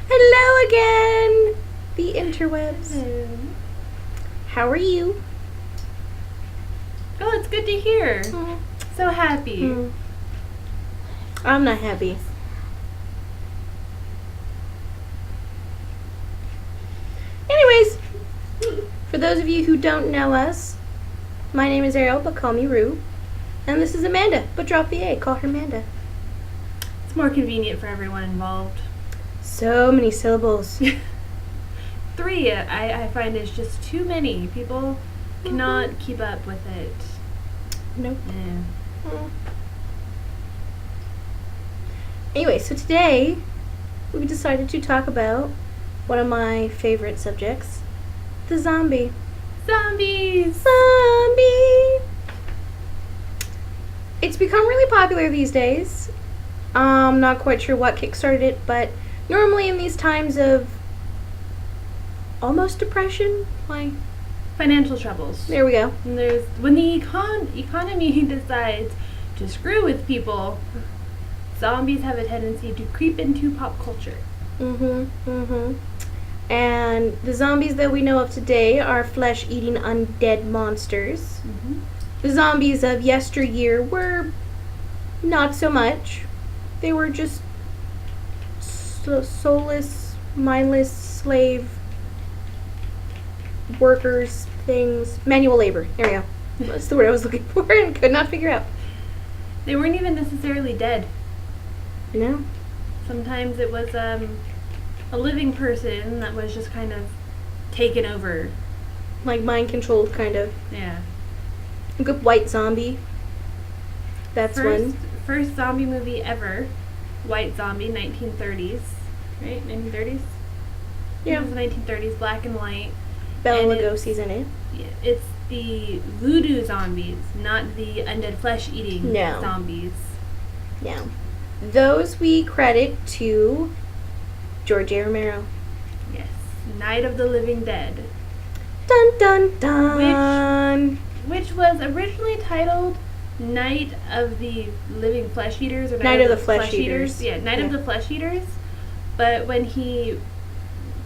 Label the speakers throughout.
Speaker 1: Hello again, the interwebs.
Speaker 2: Hello.
Speaker 1: How are you?
Speaker 2: Oh, it's good to hear. So happy.
Speaker 1: I'm not happy. Anyways, for those of you who don't know us, my name is Ariel, but call me Roo. And this is Amanda, but drop the A, call her Manda.
Speaker 2: It's more convenient for everyone involved.
Speaker 1: So many syllables.
Speaker 2: 3, I find, is just too many. People cannot keep up with it.
Speaker 1: Nope.
Speaker 2: Yeah.
Speaker 1: Anyway, so today we decided to talk about one of my favorite subjects, the zombie.
Speaker 2: Zombies!
Speaker 1: Zombie! It's become really popular these days. I'm not quite sure what kickstarted it, but normally in these times of almost depression, like,
Speaker 2: Financial troubles.
Speaker 1: there we go.
Speaker 2: And there's when the economy decides to screw with people, zombies have a tendency to creep into pop culture.
Speaker 1: And the zombies that we know of today are flesh-eating undead monsters. The zombies of yesteryear were not so much. They were just soulless, mindless slave workers, things. Manual labor. There we go. That's the word I was looking for and could not figure out.
Speaker 2: They weren't even necessarily dead.
Speaker 1: You know?
Speaker 2: Sometimes it was a living person that was just kind of taken over.
Speaker 1: Like mind-controlled, kind of.
Speaker 2: Yeah.
Speaker 1: A good white zombie. That's one.
Speaker 2: First zombie movie ever. White Zombie, 1930s. Right? 1930s?
Speaker 1: Yeah.
Speaker 2: It was the 1930s, black and white.
Speaker 1: Bela
Speaker 2: And
Speaker 1: Lugosi's in it.
Speaker 2: Yeah, it's the voodoo zombies, not the undead flesh-eating
Speaker 1: No.
Speaker 2: zombies.
Speaker 1: Yeah. Those we credit to George A. Romero.
Speaker 2: Yes. Night of the Living Dead.
Speaker 1: Dun dun dun!
Speaker 2: Which was originally titled Night of the Living Flesh Eaters, or
Speaker 1: Night of the Flesh Eaters.
Speaker 2: Yeah, Night of the Flesh Eaters. But when he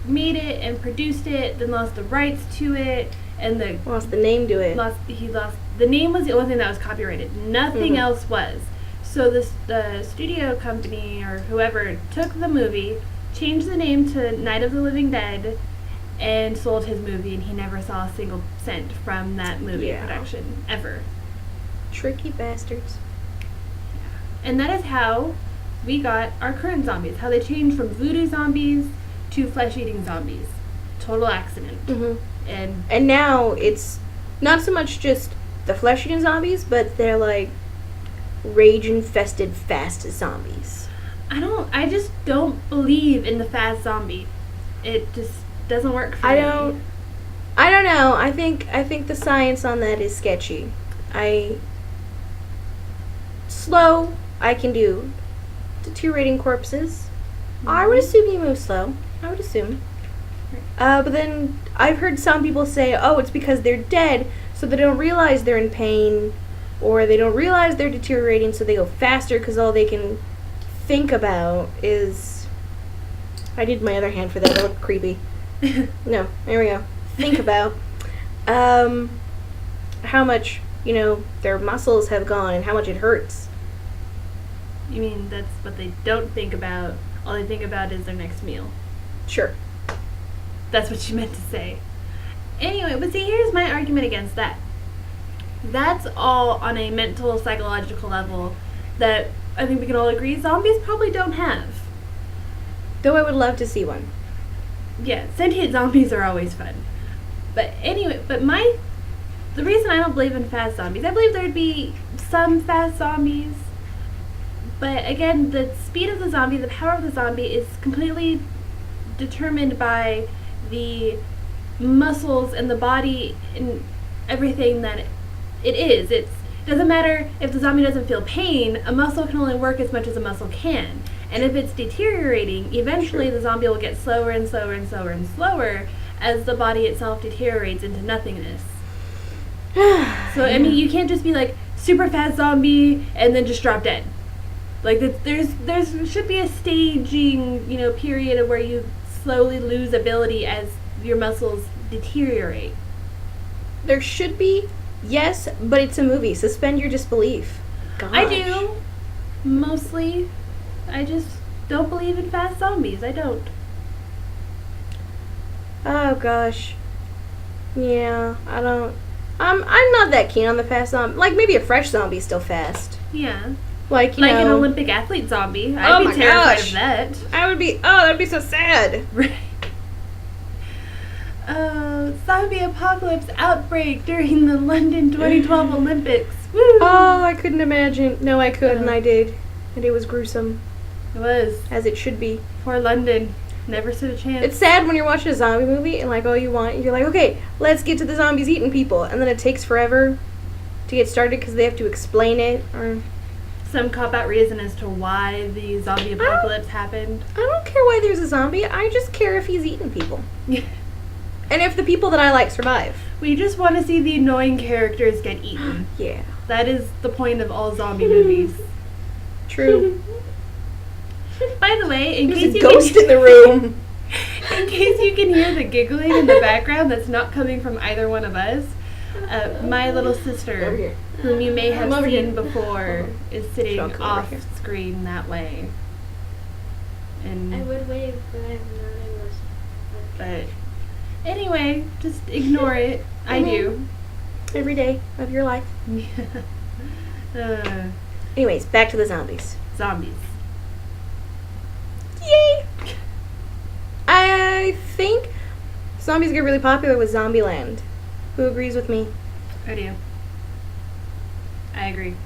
Speaker 2: made it and produced it, then lost the rights to it, and
Speaker 1: Lost the name to it.
Speaker 2: he lost the name was the only thing that was copyrighted. Nothing else was. So the studio company or whoever took the movie, changed the name to Night of the Living Dead, and sold his movie, and he never saw a single cent from that movie production ever.
Speaker 1: Tricky bastards.
Speaker 2: And that is how we got our current zombies. How they changed from voodoo zombies to flesh-eating zombies. Total accident.
Speaker 1: And now it's not so much just the flesh-eating zombies, but they're like rage-infested fast zombies.
Speaker 2: I just don't believe in the fast zombie. It just doesn't work for me.
Speaker 1: I don't know. I think the science on that is sketchy. Slow, I can do. Deteriorating corpses, I would assume you move slow. I would assume. But then I've heard some people say, oh, it's because they're dead, so they don't realize they're in pain, or they don't realize they're deteriorating, so they go faster because all they can think about is... I need my other hand for that. That looked creepy. No, there we go. Think about how much, their muscles have gone and how much it hurts.
Speaker 2: You mean that's what they don't think about? All they think about is their next meal.
Speaker 1: Sure.
Speaker 2: That's what you meant to say. Anyway, but see, here's my argument against that. That's all on a mental, psychological level that I think we can all agree zombies probably don't have.
Speaker 1: Though I would love to see one.
Speaker 2: Yeah, sentient zombies are always fun. But anyway, the reason I don't believe in fast zombies, I believe there'd be some fast zombies, but again, the speed of the zombie, the power of the zombie is completely determined by the muscles and the body and everything that it is. It doesn't matter if the zombie doesn't feel pain, a muscle can only work as much as a muscle can. And if it's deteriorating, eventually the zombie will get slower and slower and slower and slower as the body itself deteriorates into nothingness. So, I mean, you can't just be like super fast zombie and then just drop dead. Like there should be a staging, period of where you slowly lose ability as your muscles deteriorate.
Speaker 1: There should be, yes, but it's a movie. Suspend your disbelief. Gosh.
Speaker 2: I do, mostly. I just don't believe in fast zombies. I don't.
Speaker 1: Oh gosh. Yeah, I don't. I'm not that keen on the fast zombie. Like maybe a fresh zombie is still fast.
Speaker 2: Yeah.
Speaker 1: Like
Speaker 2: an Olympic athlete zombie. I'd be terrified of that.
Speaker 1: I would be. Oh, that'd be so sad.
Speaker 2: Right. Zombie apocalypse outbreak during the London 2012 Olympics. Woo!
Speaker 1: Oh, I couldn't imagine. No, I couldn't. I did, and it was gruesome.
Speaker 2: It was.
Speaker 1: As it should be.
Speaker 2: Poor London. Never stood a chance.
Speaker 1: It's sad when you're watching a zombie movie and like all you want, you're like, okay, let's get to the zombies eating people, and then it takes forever to get started because they have to explain it or
Speaker 2: some cop-out reason as to why the zombie apocalypse happened.
Speaker 1: I don't care why there's a zombie. I just care if he's eating people. And if the people that I like survive.
Speaker 2: We just want to see the annoying characters get eaten.
Speaker 1: Yeah.
Speaker 2: That is the point of all zombie movies.
Speaker 1: True.
Speaker 2: By the way, in case
Speaker 1: There's a ghost in the room.
Speaker 2: In case you can hear the giggling in the background that's not coming from either one of us, my little sister, whom you may have seen before, is sitting off screen that way. And
Speaker 3: I would wave, but I'm not English.
Speaker 2: But anyway, just ignore it. I do.
Speaker 1: Every day of your life. Anyways, back to the zombies.
Speaker 2: Zombies.
Speaker 1: Yay! I think zombies get really popular with Zombieland. Who agrees with me?
Speaker 2: I do. I agree.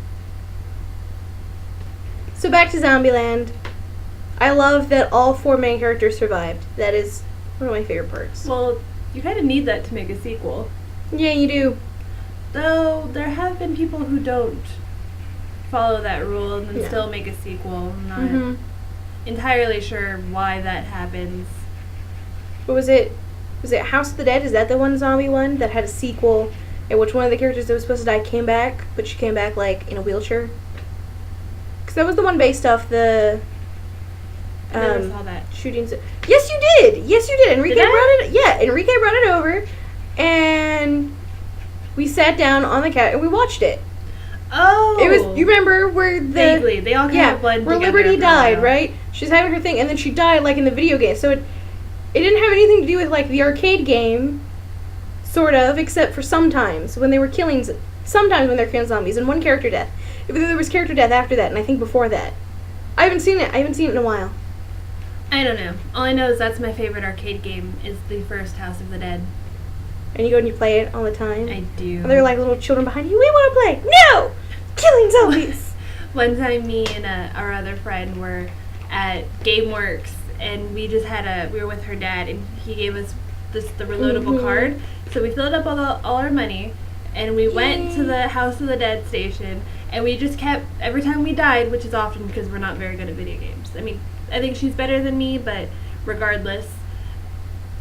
Speaker 1: So back to Zombieland. I love that all 4 main characters survived. That is one of my favorite parts.
Speaker 2: Well, you kind of need that to make a sequel.
Speaker 1: Yeah, you do.
Speaker 2: Though there have been people who don't follow that rule and then still make a sequel. I'm not entirely sure why that happens.
Speaker 1: What was it? Was it House of the Dead? Is that the one zombie one that had a sequel in which one of the characters that was supposed to die came back, but she came back like in a wheelchair? Because that was the one based off the
Speaker 2: I never saw that.
Speaker 1: shootings. Yes, you did. Yes, you did. Enrique brought it. Yeah, Enrique brought it over, and we sat down on the couch and we watched it.
Speaker 2: Oh,
Speaker 1: it was. You remember where the
Speaker 2: vaguely they all kind of blend
Speaker 1: where
Speaker 2: together.
Speaker 1: Liberty died, right? She's having her thing, and then she died like in the video game. So it didn't have anything to do with like the arcade game, sort of, except for sometimes when they were killing. Sometimes when they're killing zombies, and one character death. There was character death after that, and I think before that. I haven't seen it. I haven't seen it in a while.
Speaker 2: I don't know. All I know is that's my favorite arcade game. Is the first House of the Dead.
Speaker 1: And you go and you play it all the time.
Speaker 2: I do.
Speaker 1: And they're like little children behind you. We want to play. No, killing zombies.
Speaker 2: One time, me and our other friend were at GameWorks, and we just had we were with her dad, and he gave us the reloadable card. So we filled up all our money, and we went to the House of the Dead station, and we just kept, every time we died, which is often because we're not very good at video games. I mean, I think she's better than me, but regardless.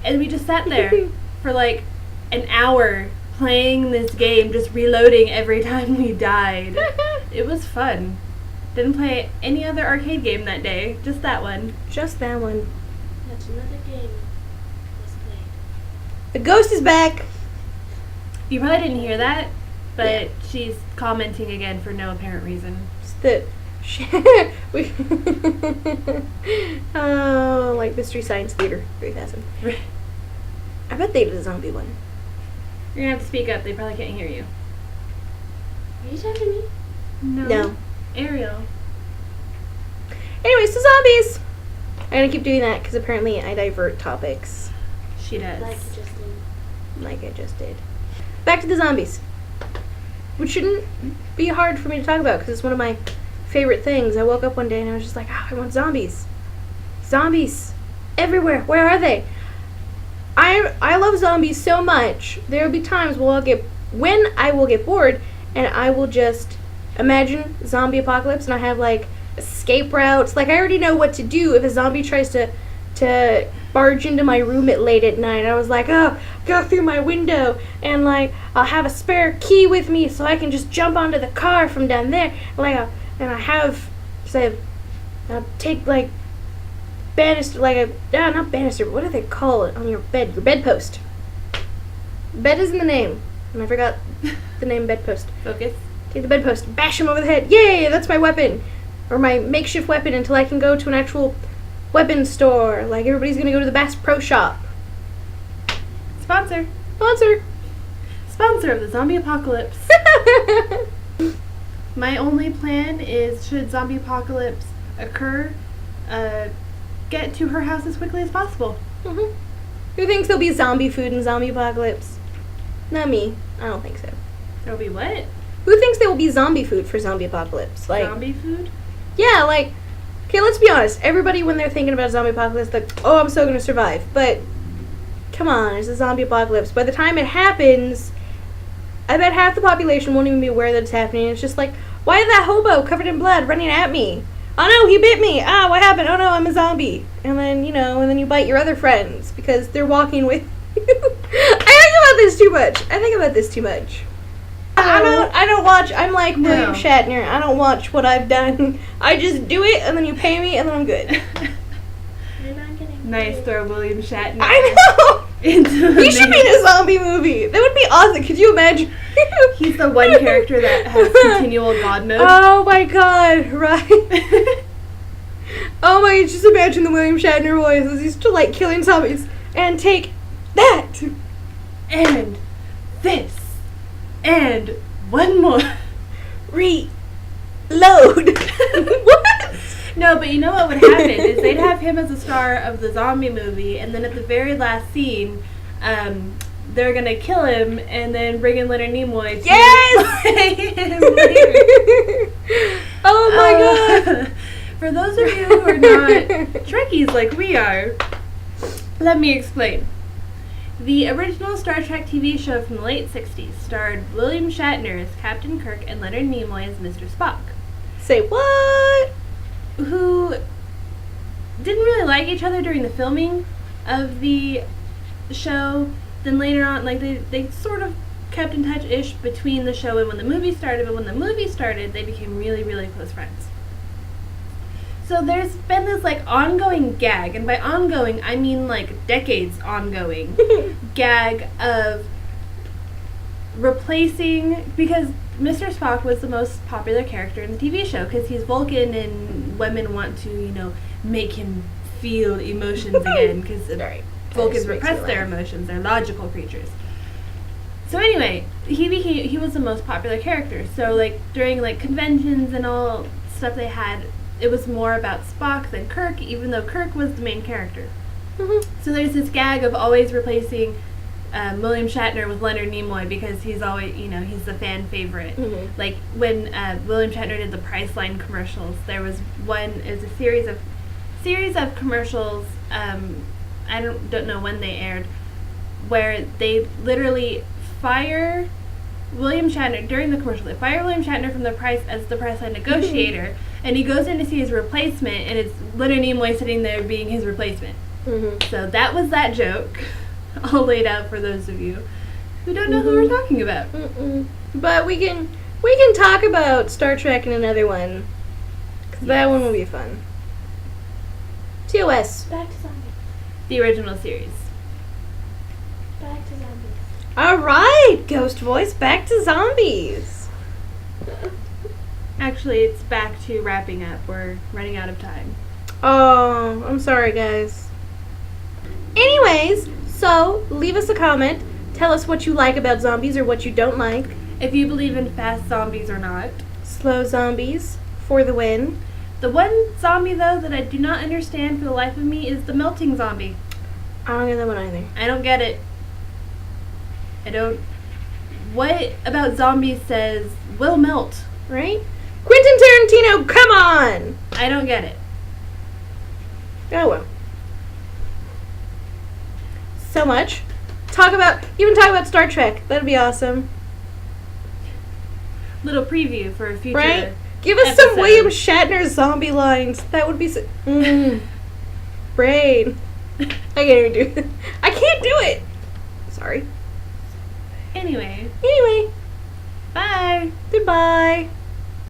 Speaker 2: And we just sat there for like an hour playing this game, just reloading every time we died. It was fun. Didn't play any other arcade game that day, just that one.
Speaker 1: Just that one.
Speaker 3: That's another game. Let's play.
Speaker 1: The ghost is back.
Speaker 2: You probably didn't hear that, but she's commenting again for no apparent reason.
Speaker 1: It's the oh, like Mystery Science Theater 3000. I bet they did a zombie one.
Speaker 2: You're gonna have to speak up. They probably can't hear you.
Speaker 3: Are you talking to me?
Speaker 1: No.
Speaker 2: Ariel.
Speaker 1: Anyways, so zombies. I'm gonna keep doing that because apparently I divert topics.
Speaker 2: She does.
Speaker 3: Like you just did.
Speaker 1: Like I just did. Back to the zombies. Which shouldn't be hard for me to talk about because it's one of my favorite things. I woke up one day and I was just like, I want zombies. Zombies. Everywhere. Where are they? I love zombies so much. There will be times when I will get bored and I will just imagine zombie apocalypse and I have like escape routes. Like I already know what to do if a zombie tries to barge into my room at late at night. I was like, oh, go through my window and like I'll have a spare key with me so I can just jump onto the car from down there. And I have Because I take, like, banister, like not banister, what do they call it on your bed? Your bedpost. Bed is in the name. And I forgot the name bedpost.
Speaker 2: Focus.
Speaker 1: Take the bedpost, bash him over the head. Yay, that's my weapon. Or my makeshift weapon until I can go to an actual weapon store. Like, everybody's gonna go to the Bass Pro Shop.
Speaker 2: Sponsor.
Speaker 1: Sponsor.
Speaker 2: Sponsor of the zombie apocalypse. My only plan is, should zombie apocalypse occur, get to her house as quickly as possible.
Speaker 1: Mm-hmm. Who thinks there'll be zombie food in zombie apocalypse? Not me. I don't think so.
Speaker 2: There'll be what?
Speaker 1: Who thinks there will be zombie food for zombie apocalypse? Like,
Speaker 2: Zombie food?
Speaker 1: yeah, like, okay, let's be honest. Everybody, when they're thinking about zombie apocalypse, like, oh, I'm still gonna survive. But come on, it's a zombie apocalypse. By the time it happens, I bet half the population won't even be aware that it's happening. It's just like, why is that hobo covered in blood running at me? Oh no, he bit me. Ah, what happened? Oh no, I'm a zombie. And then, and then you bite your other friends because they're walking with you. I think about this too much. I don't watch. I'm like William Shatner. I don't watch what I've done. I just do it, and then you pay me, and then I'm good.
Speaker 3: You're not getting
Speaker 2: Nice
Speaker 3: paid.
Speaker 2: throw, William Shatner.
Speaker 1: I know! He should be in a zombie movie. That would be awesome. Could you imagine?
Speaker 2: He's the one character that has continual god mode.
Speaker 1: Oh my god, right. Oh my, just imagine the William Shatner voice as he's still like killing zombies. And take that!
Speaker 2: And this. And one more.
Speaker 1: Reload. What?
Speaker 2: No, but you know what would happen is they'd have him as a star of the zombie movie, and then at the very last scene, they're gonna kill him and then bring in Leonard Nimoy to play him later.
Speaker 1: Oh my god.
Speaker 2: For those of you who are not Trekkies like we are, let me explain. The original Star Trek TV show from the late 60s starred William Shatner as Captain Kirk and Leonard Nimoy as Mr. Spock.
Speaker 1: Say what?
Speaker 2: Who didn't really like each other during the filming of the show. Then later on, like they sort of kept in touch-ish between the show and when the movie started, but when the movie started, they became really, really close friends. So there's been this like ongoing gag, and by ongoing I mean like decades ongoing gag of replacing, because Mr. Spock was the most popular character in the TV show because he's Vulcan and women want to, make him feel emotions again because Vulcans repress their emotions, they're logical creatures. So anyway, he was the most popular character. So like during like conventions and all stuff they had, it was more about Spock than Kirk, even though Kirk was the main character.
Speaker 1: Mm-hmm.
Speaker 2: So there's this gag of always replacing William Shatner with Leonard Nimoy because he's always, he's the fan favorite.
Speaker 1: Mm-hmm.
Speaker 2: Like when William Shatner did the Priceline commercials, there was a series of commercials. I don't know when they aired, where they literally fire William Shatner during the commercial. They fire William Shatner from the Priceline negotiator. And he goes in to see his replacement, and it's Leonard Nimoy sitting there being his replacement.
Speaker 1: Mm-hmm.
Speaker 2: So that was that joke, all laid out for those of you who don't know who we're talking about.
Speaker 1: Mm-mm. But we can talk about Star Trek in another one, 'cause that one will be fun. TOS.
Speaker 3: Back to zombies.
Speaker 2: The original series.
Speaker 3: Back to zombies.
Speaker 1: All right, Ghost Voice, back to zombies.
Speaker 2: Actually, it's back to wrapping up. We're running out of time.
Speaker 1: Oh, I'm sorry, guys. Anyways, so leave us a comment. Tell us what you like about zombies or what you don't like.
Speaker 2: If you believe in fast zombies or not.
Speaker 1: Slow zombies for the win.
Speaker 2: The one zombie, though, that I do not understand for the life of me is the melting zombie.
Speaker 1: I don't get that one either.
Speaker 2: I don't get it. What about zombies says will melt?
Speaker 1: Right? Quentin Tarantino, come on!
Speaker 2: I don't get it.
Speaker 1: Oh well. So much. Talk about Star Trek. That'd be awesome.
Speaker 2: Little preview for a future
Speaker 1: Right? Give us some
Speaker 2: episode.
Speaker 1: William Shatner zombie lines. That would be so... Brain. I can't even do it. I can't do it! Sorry.
Speaker 2: Anyway,
Speaker 1: Anyway,
Speaker 2: bye!
Speaker 1: goodbye.